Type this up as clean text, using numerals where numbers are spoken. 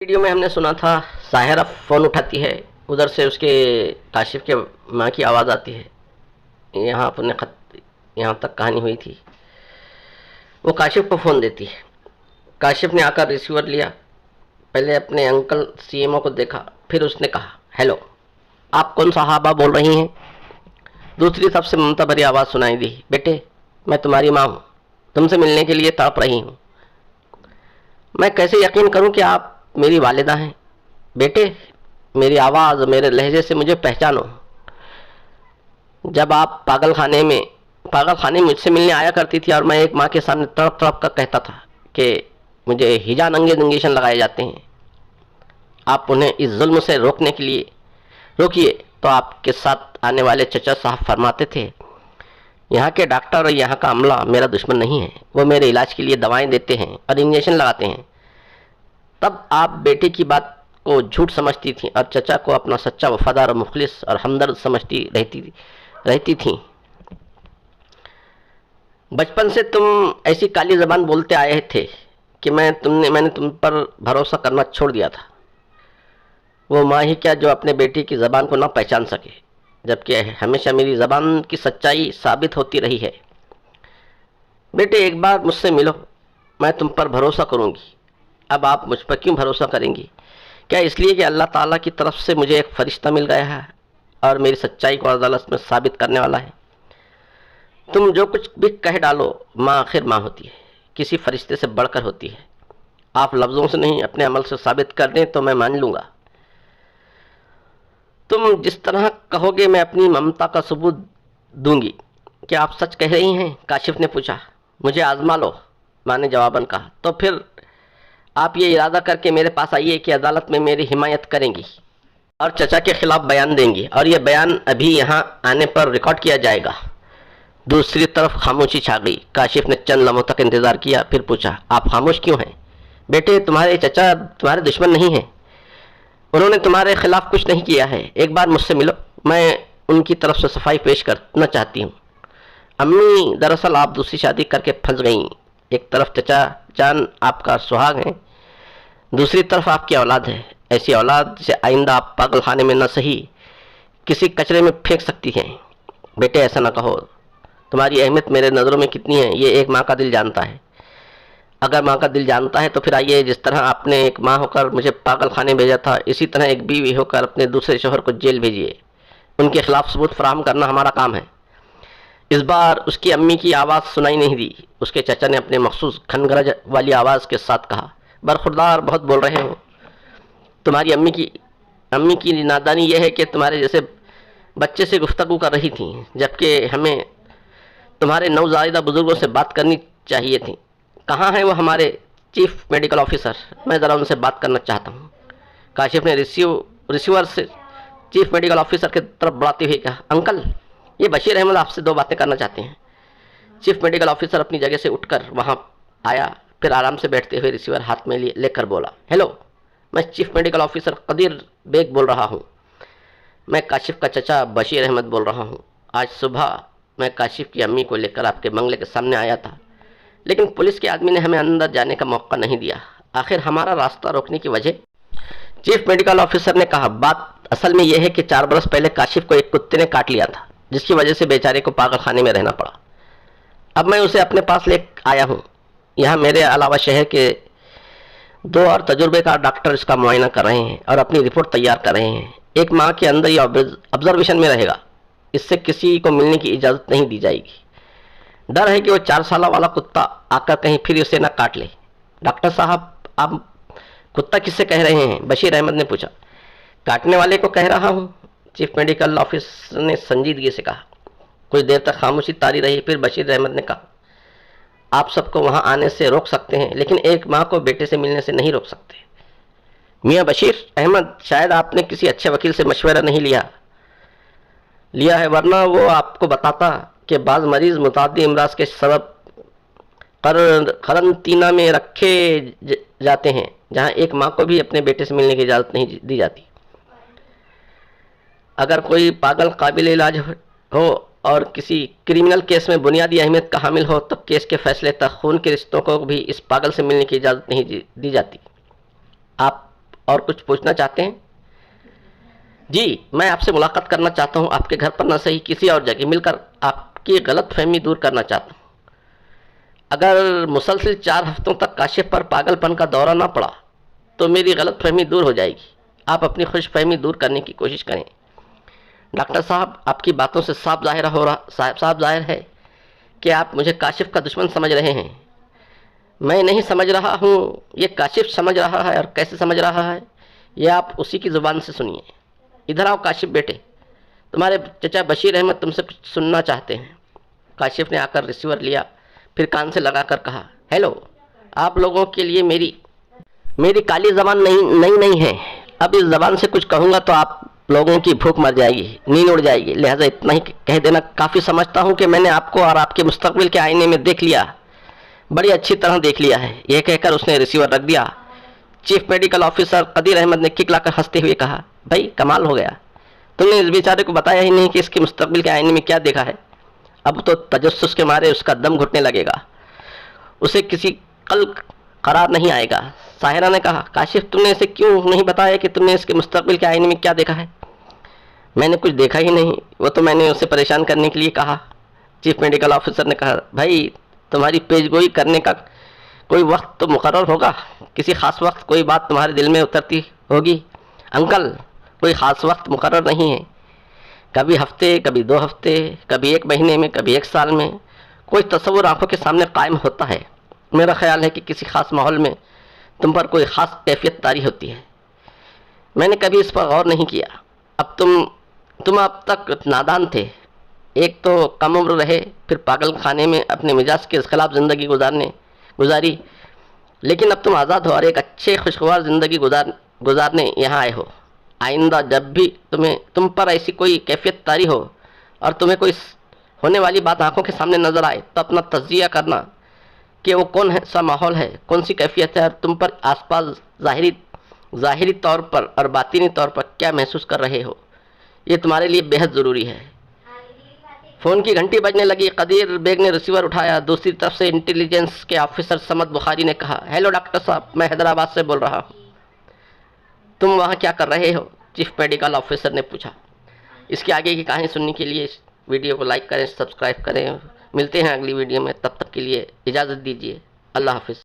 Video میں ہم نے سنا تھا ساحرہ فون اٹھاتی ہے، ادھر سے اس کے کاشف کے ماں کی آواز آتی ہے. یہاں اپنے خط یہاں تک کہانی ہوئی تھی. وہ کاشف کو فون دیتی ہے. کاشف نے آ کر ریسیور لیا، پہلے اپنے انکل سی ایم او کو دیکھا، پھر اس نے کہا ہیلو آپ کون صحابہ بول رہی ہیں؟ دوسری طرف سے ممتا بھری آواز سنائی دی، بیٹے میں تمہاری ماں ہوں، تم سے ملنے کے لیے تڑپ رہی ہوں. میں کیسے یقین کروں کہ آپ میری والدہ ہیں؟ بیٹے میری آواز میرے لہجے سے مجھے پہچانو. جب آپ پاگل خانے میں مجھ سے ملنے آیا کرتی تھی اور میں ایک ماں کے سامنے تڑپ تڑپ کر کہتا تھا کہ مجھے ہجان انگیز انجیکشن لگائے جاتے ہیں، آپ انہیں اس ظلم سے روکیے تو آپ کے ساتھ آنے والے چچا صاحب فرماتے تھے یہاں کے ڈاکٹر اور یہاں کا عملہ میرا دشمن نہیں ہے، وہ میرے علاج کے لیے دوائیں دیتے ہیں اور انجیکشن لگاتے ہیں. تب آپ بیٹے کی بات کو جھوٹ سمجھتی تھیں اور چچا کو اپنا سچا وفادار اور مخلص اور ہمدرد سمجھتی رہتی تھیں. بچپن سے تم ایسی کالی زبان بولتے آئے تھے کہ میں نے تم پر بھروسہ کرنا چھوڑ دیا تھا. وہ ماں ہی کیا جو اپنے بیٹی کی زبان کو نہ پہچان سکے، جبکہ ہمیشہ میری زبان کی سچائی ثابت ہوتی رہی ہے. بیٹے ایک بار مجھ سے ملو، میں تم پر بھروسہ کروں گی. اب آپ مجھ پر کیوں بھروسہ کریں گی؟ کیا اس لیے کہ اللہ تعالیٰ کی طرف سے مجھے ایک فرشتہ مل گیا ہے اور میری سچائی کو عدالت میں ثابت کرنے والا ہے؟ تم جو کچھ بھی کہہ ڈالو، ماں آخر ماں ہوتی ہے، کسی فرشتے سے بڑھ کر ہوتی ہے. آپ لفظوں سے نہیں اپنے عمل سے ثابت کر دیں تو میں مان لوں گا. تم جس طرح کہو گے میں اپنی ممتا کا ثبوت دوں گی. کیا آپ سچ کہہ رہی ہیں؟ کاشف نے پوچھا. مجھے آزما لو، ماں نے جواباً کہا. تو پھر آپ یہ ارادہ کر کے میرے پاس آئیے کہ عدالت میں میری حمایت کریں گی اور چچا کے خلاف بیان دیں گی، اور یہ بیان ابھی یہاں آنے پر ریکارڈ کیا جائے گا. دوسری طرف خاموشی چھا گئی. کاشف نے چند لمحوں تک انتظار کیا، پھر پوچھا آپ خاموش کیوں ہیں؟ بیٹے تمہارے چچا تمہارے دشمن نہیں ہیں، انہوں نے تمہارے خلاف کچھ نہیں کیا ہے. ایک بار مجھ سے ملو، میں ان کی طرف سے صفائی پیش کرنا چاہتی ہوں. امی دراصل آپ دوسری شادی کر کے پھنس گئیں. ایک طرف چچا جان آپ کا سہاگ ہیں، دوسری طرف آپ کی اولاد ہے. ایسی اولاد جسے آئندہ آپ پاگل خانے میں نہ صحیح کسی کچرے میں پھینک سکتی ہیں. بیٹے ایسا نہ کہو، تمہاری اہمیت میرے نظروں میں کتنی ہے یہ ایک ماں کا دل جانتا ہے. اگر ماں کا دل جانتا ہے تو پھر آئیے، جس طرح آپ نے ایک ماں ہو کر مجھے پاگل خانے بھیجا تھا، اسی طرح ایک بیوی ہو کر اپنے دوسرے شوہر کو جیل بھیجیے. ان کے خلاف ثبوت فراہم کرنا ہمارا کام ہے. اس بار اس کی امی کی آواز سنائی نہیں دی. اس کے چچا نے اپنے مخصوص کھنگرج والی آواز کے ساتھ کہا، برخوردار بہت بول رہے ہو. تمہاری امی کی نادانی یہ ہے کہ تمہارے جیسے بچے سے گفتگو کر رہی تھیں، جبکہ ہمیں تمہارے نوزائیدہ بزرگوں سے بات کرنی چاہیے تھی. کہاں ہیں وہ ہمارے چیف میڈیکل آفیسر؟ میں ذرا ان سے بات کرنا چاہتا ہوں. کاشف نے ریسیور سے چیف میڈیکل آفیسر کی طرف بڑھاتے ہوئے کہا، انکل یہ بشیر احمد آپ سے 2 باتیں کرنا چاہتے ہیں. چیف میڈیکل آفیسر اپنی جگہ سے اٹھ کر وہاں آیا، پھر آرام سے بیٹھتے ہوئے ریسیور ہاتھ میں لے کر بولا، ہیلو میں چیف میڈیکل آفیسر قدیر بیگ بول رہا ہوں. میں کاشف کا چچا بشیر احمد بول رہا ہوں. آج صبح میں کاشف کی امی کو لے کر آپ کے بنگلے کے سامنے آیا تھا، لیکن پولیس کے آدمی نے ہمیں اندر جانے کا موقع نہیں دیا. آخر ہمارا راستہ روکنے کی وجہ؟ چیف میڈیکل آفیسر نے کہا، بات اصل میں یہ ہے کہ 4 برس پہلے کاشف کو ایک کتے نے کاٹ لیا تھا، جس کی وجہ سے بیچارے کو پاگل خانے میں رہنا پڑا. اب میں اسے اپنے پاس لے آیا ہوں. یہاں میرے علاوہ شہر کے 2 اور تجربے کار ڈاکٹر اس کا معائنہ کر رہے ہیں اور اپنی رپورٹ تیار کر رہے ہیں. ایک ماہ کے اندر یہ آبزرویشن میں رہے گا. اس سے کسی کو ملنے کی اجازت نہیں دی جائے گی. ڈر ہے کہ وہ 4 سالہ والا کتا آ کر کہیں پھر اسے نہ کاٹ لے. ڈاکٹر صاحب آپ کتا کس سے کہہ رہے ہیں؟ بشیر احمد نے پوچھا. کاٹنے والے کو کہہ رہا ہوں، چیف میڈیکل آفیسر نے سنجیدگی سے کہا. کچھ دیر تک خاموشی طاری رہی، پھر بشیر احمد نے کہا، آپ سب کو وہاں آنے سے روک سکتے ہیں، لیکن ایک ماں کو بیٹے سے ملنے سے نہیں روک سکتے. میاں بشیر احمد شاید آپ نے کسی اچھے وکیل سے مشورہ نہیں لیا ہے، ورنہ وہ آپ کو بتاتا کہ بعض مریض متعدی امراض کے سبب قرنطینہ میں رکھے جاتے ہیں، جہاں ایک ماں کو بھی اپنے بیٹے سے ملنے کی اجازت نہیں دی جاتی. اگر کوئی پاگل قابل علاج ہو اور کسی کرمنل کیس میں بنیادی اہمیت کا حامل ہو تو کیس کے فیصلے تک خون کے رشتوں کو بھی اس پاگل سے ملنے کی اجازت نہیں دی جاتی. آپ اور کچھ پوچھنا چاہتے ہیں؟ جی، میں آپ سے ملاقات کرنا چاہتا ہوں، آپ کے گھر پر نہ صحیح کسی اور جگہ مل کر آپ کی غلط فہمی دور کرنا چاہتا ہوں۔ اگر مسلسل 4 ہفتوں تک کاشف پر پاگل پن کا دورہ نہ پڑا تو میری غلط فہمی دور ہو جائے گی۔ آپ اپنی خوش فہمی دور کرنے کی کوشش کریں۔ ڈاکٹر صاحب، آپ کی باتوں سے صاف ظاہر ہے کہ آپ مجھے کاشف کا دشمن سمجھ رہے ہیں۔ میں نہیں سمجھ رہا ہوں، یہ کاشف سمجھ رہا ہے، اور کیسے سمجھ رہا ہے یہ آپ اسی کی زبان سے سنیے۔ ادھر آؤ کاشف بیٹے، تمہارے چچا بشیر احمد تم سے کچھ سننا چاہتے ہیں۔ کاشف نے آ کر ریسیور لیا، پھر کان سے لگا کر کہا، ہیلو، آپ لوگوں کے لیے میری کالی زبان نہیں ہے۔ اب اس زبان سے کچھ کہوں گا تو آپ لوگوں کی بھوک مر جائے گی، نیند اڑ جائے گی، لہٰذا اتنا ہی کہہ دینا کافی سمجھتا ہوں کہ میں نے آپ کو اور آپ کے مستقبل کے آئینے میں دیکھ لیا، بڑی اچھی طرح دیکھ لیا ہے۔ یہ کہہ کر اس نے ریسیور رکھ دیا۔ چیف میڈیکل آفیسر قدیر احمد نے کک لا کر ہنستے ہوئے کہا، بھائی کمال ہو گیا، تم نے اس بیچارے کو بتایا ہی نہیں کہ اس کے مستقبل کے آئینے میں کیا دیکھا ہے۔ اب تو تجسس کے مارے اس کا دم گھٹنے لگے گا، اسے کسی قل قرار نہیں آئے گا۔ ساحرہ نے کہا، کاشف تم نے اسے کیوں نہیں بتایا کہ تم نے اس کے مستقبل کے آئینے میں کیا دیکھا ہے؟ میں نے کچھ دیکھا ہی نہیں، وہ تو میں نے اسے پریشان کرنے کے لیے کہا۔ چیف میڈیکل آفیسر نے کہا، بھائی تمہاری پیش گوئی کرنے کا کوئی وقت تو مقرر ہوگا، کسی خاص وقت کوئی بات تمہارے دل میں اترتی ہوگی۔ انکل، کوئی خاص وقت مقرر نہیں ہے، کبھی ہفتے، کبھی 2 ہفتے، کبھی 1 مہینے میں، کبھی 1 سال میں کوئی تصور آنکھوں کے سامنے قائم ہوتا ہے۔ میرا خیال ہے کہ کسی خاص ماحول میں تم پر کوئی خاص کیفیت طاری ہوتی ہے۔ میں نے کبھی اس پر غور نہیں کیا۔ تم اب تک نادان تھے، ایک تو کم عمر رہے، پھر پاگل خانے میں اپنے مزاج کے خلاف زندگی گزاری، لیکن اب تم آزاد ہو اور ایک اچھے خوشگوار زندگی گزارنے یہاں آئے ہو۔ آئندہ جب بھی تم پر ایسی کوئی کیفیت طاری ہو اور تمہیں کوئی ہونے والی بات آنکھوں کے سامنے نظر آئے تو اپنا تجزیہ کرنا کہ وہ کون سا ماحول ہے، کون سی کیفیت ہے، اور تم پر آس پاس ظاہری طور پر اور باطنی طور پر کیا محسوس کر رہے ہو، یہ تمہارے لیے بہت ضروری ہے۔ فون کی گھنٹی بجنے لگی۔ قدیر بیگ نے ریسیور اٹھایا۔ دوسری طرف سے انٹیلیجنس کے آفیسر سمد بخاری نے کہا، ہیلو ڈاکٹر صاحب، میں حیدرآباد سے بول رہا ہوں، تم وہاں کیا کر رہے ہو؟ چیف میڈیکل آفیسر نے پوچھا۔ اس کے آگے کی کہانی سننے کے لیے ویڈیو کو لائک کریں، سبسکرائب کریں۔ ملتے ہیں اگلی ویڈیو میں، تب تک کے لیے اجازت دیجیے، اللہ حافظ۔